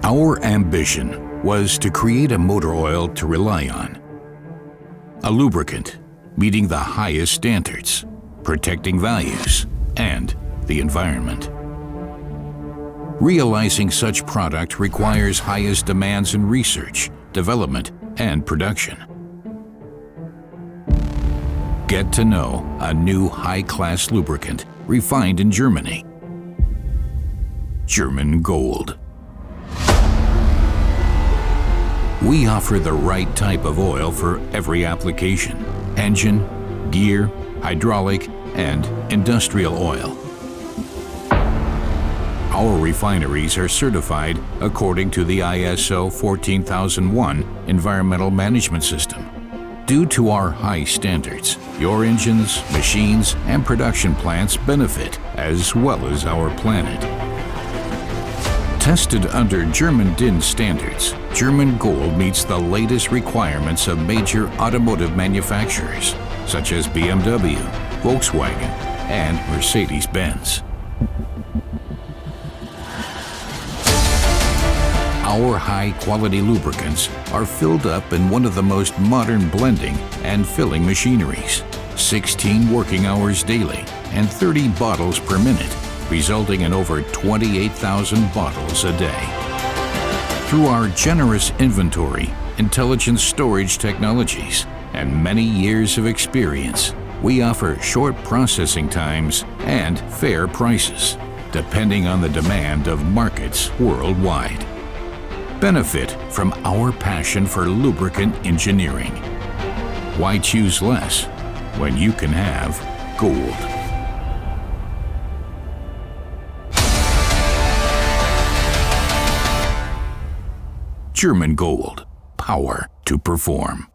Our ambition was to create a motor oil to rely on. A lubricant meeting the highest standards, protecting values and the environment. Realizing such product requires highest demands in research, development, and production. Get to know a new high-class lubricant refined in Germany. German Gold. We offer the right type of oil for every application: engine, gear, hydraulic, and industrial oil. Our refineries are certified according to the ISO 14001 Environmental Management System. Due to our high standards, your engines, machines, and production plants benefit, as well as our planet. Tested under German DIN standards, German Gold meets the latest requirements of major automotive manufacturers, such as BMW, Volkswagen, and Mercedes-Benz. Our high-quality lubricants are filled up in one of the most modern blending and filling machineries, 16 working hours daily and 30 bottles per minute, resulting in over 28,000 bottles a day. Through our generous inventory, intelligent storage technologies, and many years of experience, we offer short processing times and fair prices, depending on the demand of markets worldwide. Benefit from our passion for lubricant engineering. Why choose less when you can have gold? German Gold. Power to perform.